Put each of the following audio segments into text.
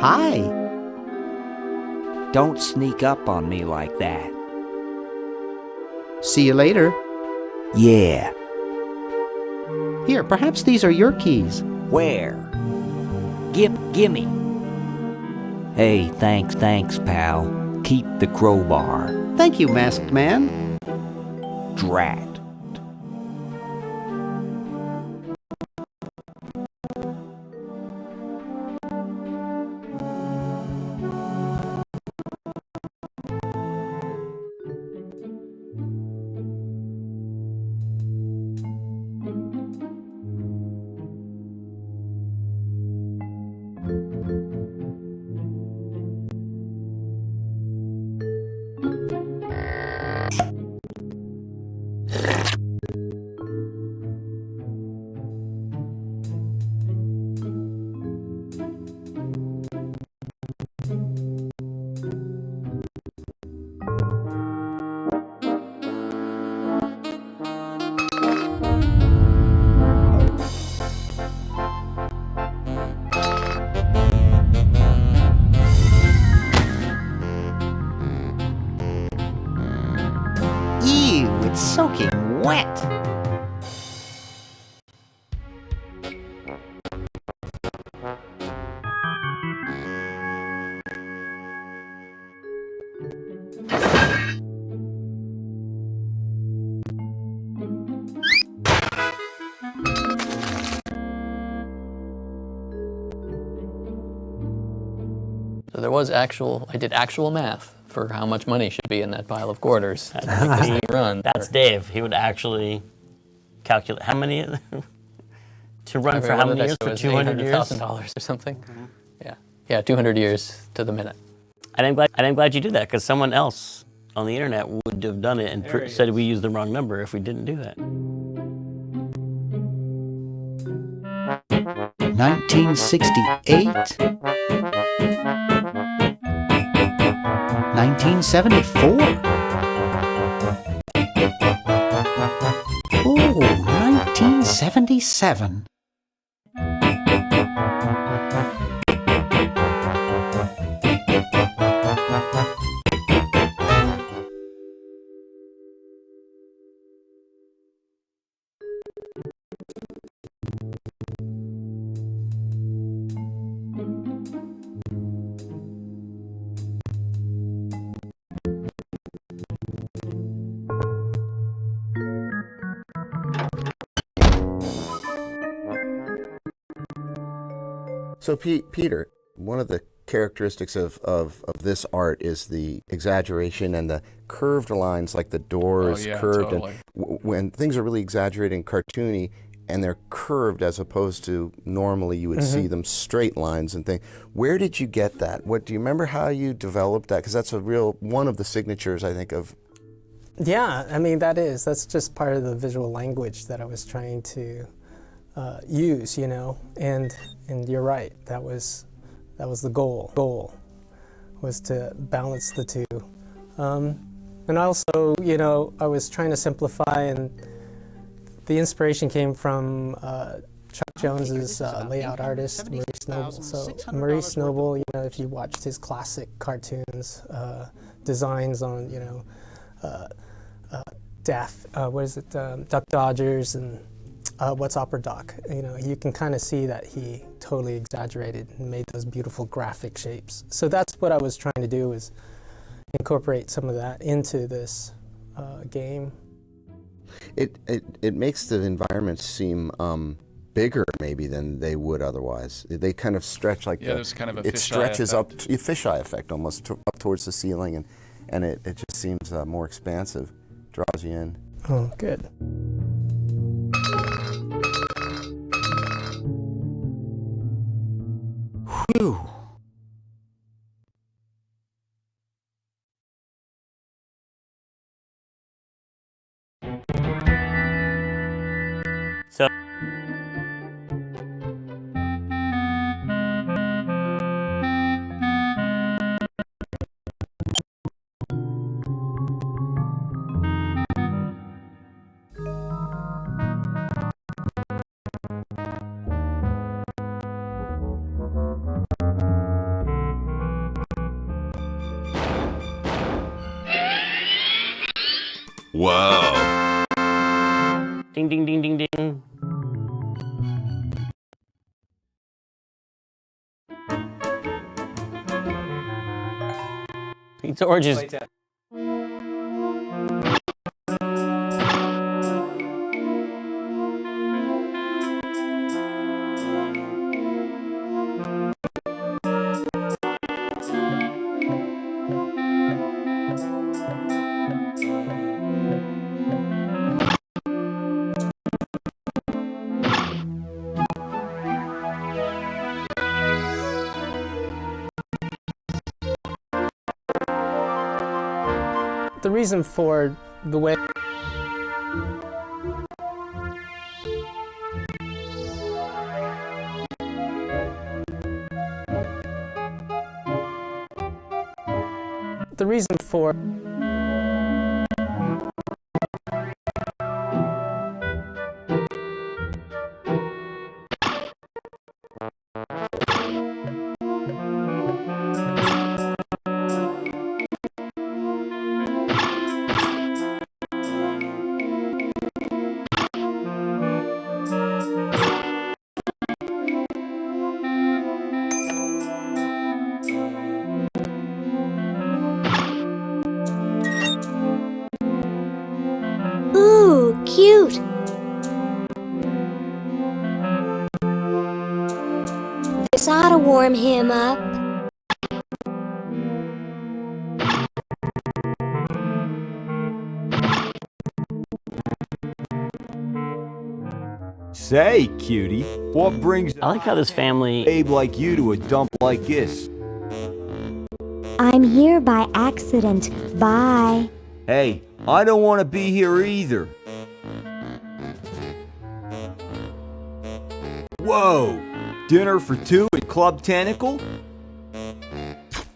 Hi. Don't sneak up on me like that. See you later. Yeah. Here, perhaps these are your keys. Where? Gimme. Hey, thanks, pal. Keep the crowbar. Thank you, masked man. Drat. Ew, it's soaking wet. So there was I did actual math for how much money should be in that pile of quarters to make this thing run. That's Dave. He would actually calculate how many to run for how many years? For 200 years? $800,000 or something. Mm-hmm. Yeah, 200 years to the minute. And I'm glad you did that, because someone else on the internet would have done it and said we used the wrong number if we didn't do that. 1968. 1974. Oh, 1977. So, Peter, one of the characteristics of this art is the exaggeration and the curved lines, like the door is curved. Totally. And when things are really exaggerated and cartoony, and they're curved as opposed to normally you would see them straight lines and things. Where did you get that? Do you remember how you developed that? Because that's one of the signatures, I think, of. Yeah, I mean, that's just part of the visual language that I was trying to use, and you're right, that was the goal was to balance the two. And also, I was trying to simplify, and the inspiration came from Chuck Jones's layout artist, Maurice Noble. So Maurice Noble, if you watched his classic cartoons, designs on, Duck Dodgers and What's Opera Doc, you can kind of see that he totally exaggerated and made those beautiful graphic shapes. So that's what I was trying to do, is incorporate some of that into this game. It makes the environments seem bigger maybe than they would otherwise. They kind of stretch like there's kind of a it stretches effect. Up, a fisheye effect almost up towards the ceiling, and it just seems more expansive, draws you in. Oh, good. Whew. So Whoa. Ding, ding, ding, ding, ding. Pizza oranges. The reason for the way the reason for Ooh, cute. This ought to warm him up. Say, cutie, what brings I like how this family. a babe like you to a dump like this? I'm here by accident. Bye. Hey, I don't want to be here either. Whoa! Dinner for two at Club Tentacle?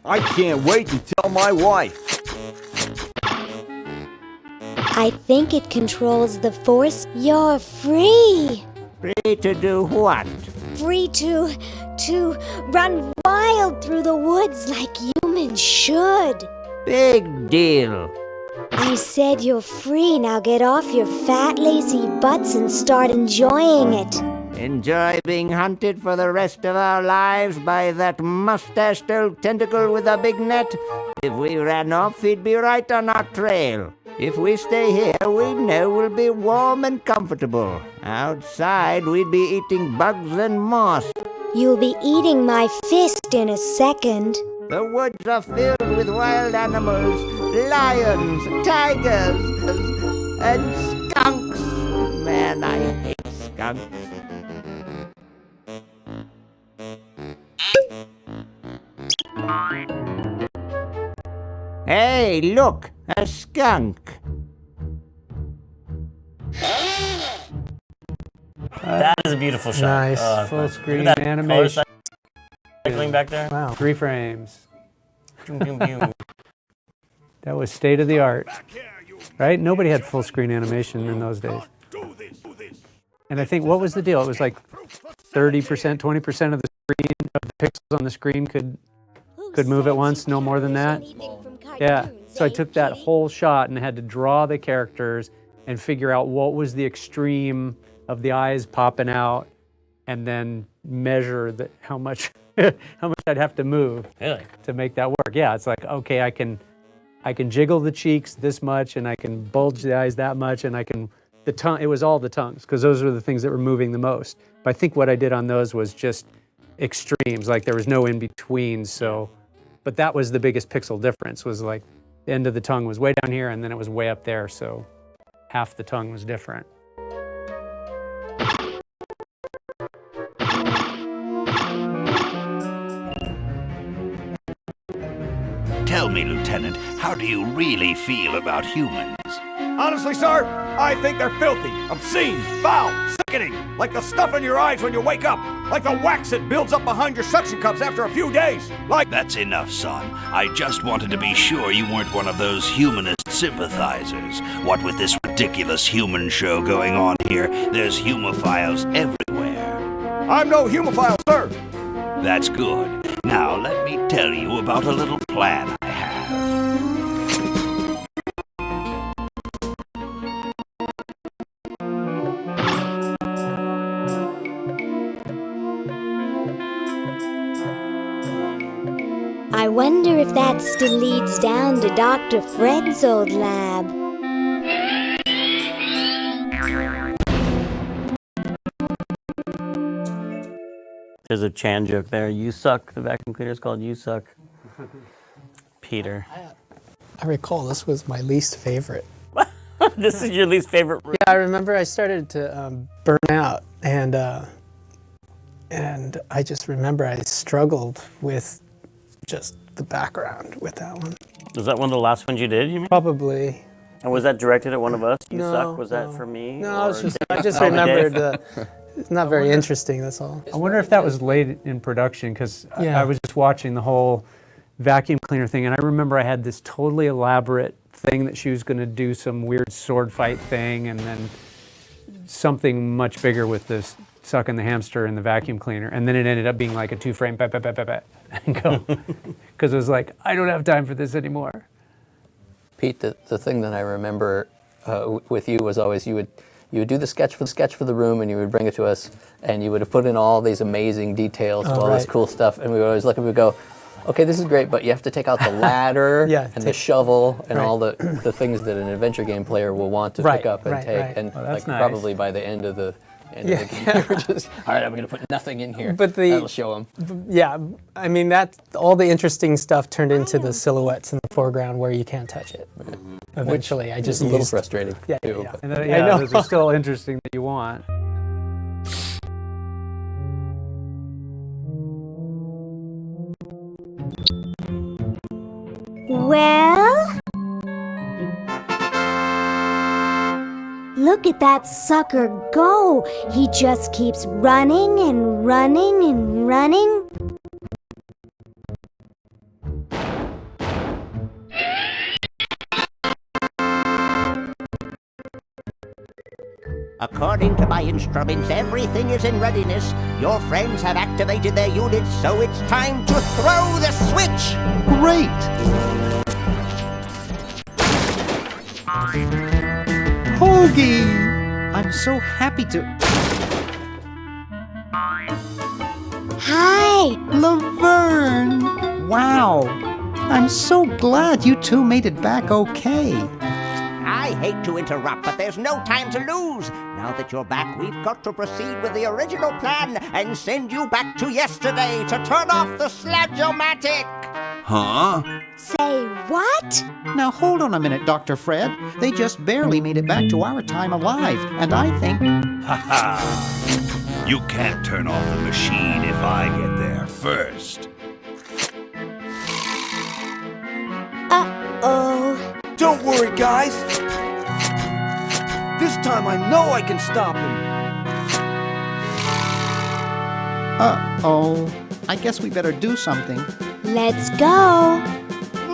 I can't wait to tell my wife. I think it controls the force. You're free. Free to do what? Free to run wild through the woods like humans should. Big deal. I said you're free. Now get off your fat, lazy butts and start enjoying it. Enjoy being hunted for the rest of our lives by that mustached old tentacle with a big net? If we ran off, he'd be right on our trail. If we stay here, we know we'll be warm and comfortable. Outside, we'd be eating bugs and moss. You'll be eating my fist in a second. The woods are filled with wild animals, lions, tigers, and skunks. Man, I hate skunks. Hey, look, a skunk. That is a beautiful shot. Nice. Oh, Full look screen at that animation. color cycling back there. wow. 3 frames. Pew, pew, pew. That was state of the art. Right? Nobody had full screen animation in those days. And I think, what was the deal? It was like 30%, 20% of the screen, of the pixels on the screen could move at once, no more than that. Yeah. So I took that whole shot and had to draw the characters and figure out what was the extreme of the eyes popping out, and then measure how much I'd have to move Really? to make that work. Yeah, it's like, okay, I can jiggle the cheeks this much, and I can bulge the eyes that much, and the tongue. It was all the tongues, because those were the things that were moving the most. But I think what I did on those was just extremes, like there was no in between. So, but that was the biggest pixel difference. Was like the end of the tongue was way down here, and then it was way up there. So half the tongue was different. Tell me, Lieutenant, how do you really feel about humans? Honestly, sir, I think they're filthy, obscene, foul, sickening, like the stuff in your eyes when you wake up, like the wax that builds up behind your suction cups after a few days, like... That's enough, son. I just wanted to be sure you weren't one of those humanist sympathizers. What with this ridiculous human show going on here, there's humophiles everywhere. I'm no humophile, sir. That's good. Now let me tell you about a little plan I have. I wonder if that still leads down to Dr. Fred's old lab. There's a Chan joke there. You suck. The vacuum cleaner is called You Suck. Peter. I recall this was my least favorite. This is your least favorite room? Yeah, I remember I started to burn out, and I just remember I struggled with just the background with that one. Was that one of the last ones you did, you mean? Probably. And was that directed at one of us? You No, Suck? Was that no. for me? No, or I just remembered it's not very interesting, that's all. I wonder if that was late in production, because Yeah. I was just watching the whole vacuum cleaner thing, and I remember I had this totally elaborate thing that she was going to do some weird sword fight thing, and then something much bigger with this sucking the hamster in the vacuum cleaner, and then it ended up being like a 2-frame and go, because it was like, I don't have time for this anymore. Pete, the thing that I remember with you was always you would do the sketch for the room, and you would bring it to us, and you would have put in all these amazing details, all this cool stuff, and we would always look and we would go, okay, this is great, but you have to take out the ladder and the shovel and all the things that an adventure game player will want to pick up and take. And that's nice. Probably by the end of the game, you're just, all right, I'm going to put nothing in here. But that'll show them. Yeah, I mean, all the interesting stuff turned into the silhouettes in the foreground where you can't touch it. Eventually, I just a little used... frustrating, too. Yeah. And I know. those are still interesting that you want. Well? Look at that sucker go! He just keeps running and running and running. According to my instruments, everything is in readiness. Your friends have activated their units, so it's time to throw the switch! Great! Hoagie! I'm so happy to... Hi! Laverne! Wow! I'm so glad you two made it back okay. I hate to interrupt, but there's no time to lose. Now that you're back, we've got to proceed with the original plan and send you back to yesterday to turn off the Sludge-O-Matic. Huh? Say what? Now hold on a minute, Dr. Fred. They just barely made it back to our time alive, and I think... Ha-ha! You can't turn off the machine if I get there first. Uh-oh. Don't worry, guys. This time I know I can stop him. Uh-oh. I guess we better do something. Let's go.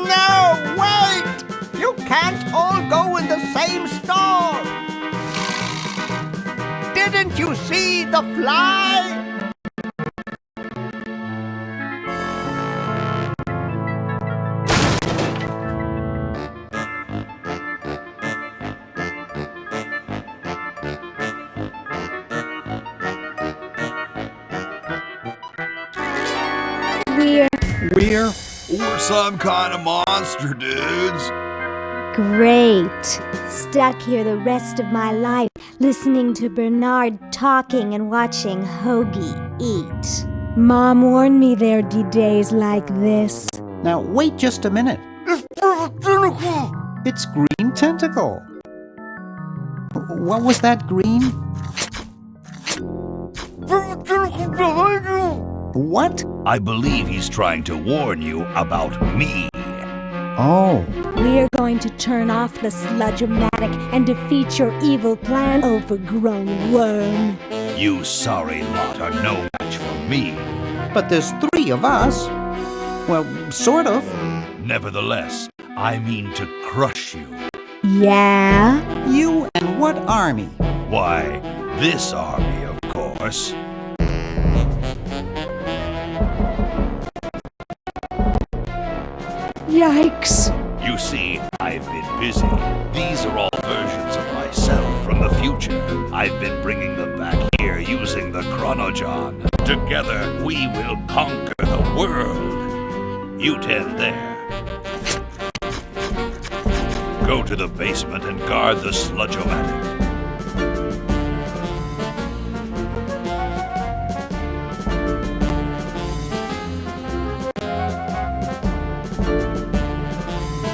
No, wait! You can't all go in the same stall! Didn't you see the fly? We're... We're some kind of monster, dudes. Great. Stuck here the rest of my life, listening to Bernard talking and watching Hoagie eat. Mom warned me there'd be days like this. Now, wait just a minute. It's Green Tentacle. What was that, Green? What? I believe he's trying to warn you about me. Oh. We're going to turn off the Sludge-O-Matic and defeat your evil plan, overgrown worm. You sorry lot are no match for me. But there's 3 of us. Well, sort of. Nevertheless, I mean to crush you. Yeah? You and what army? Why, this army, of course. Yikes. You see, I've been busy. These are all versions of myself from the future. I've been bringing them back here using the Chronojon. Together, we will conquer the world. You 10 there. Go to the basement and guard the sludge-o-matic.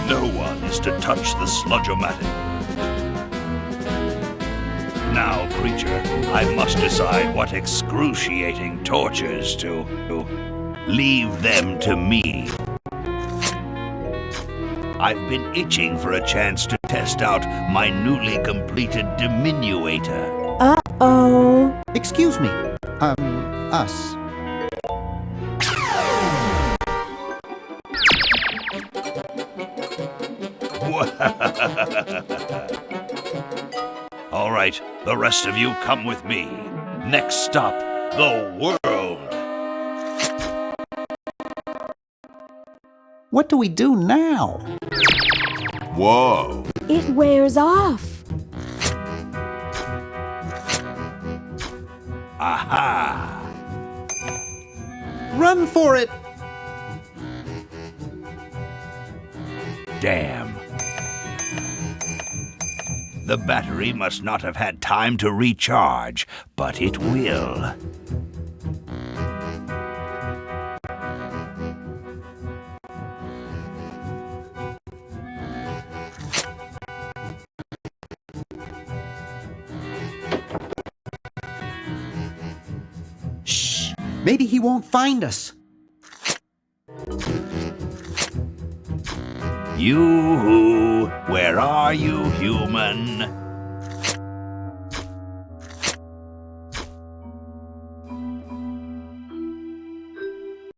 No one is to touch the sludge-o-matic. Now, creature, I must decide what excruciating tortures to leave them to me. I've been itching for a chance to test out my newly completed diminuator. Uh-oh. Excuse me. Us. All right, the rest of you come with me. Next stop, the world. What do we do now? Whoa. It wears off. Aha. Run for it! Damn. The battery must not have had time to recharge, but it will. Shh! Maybe he won't find us. Yoo-hoo, where are you, human?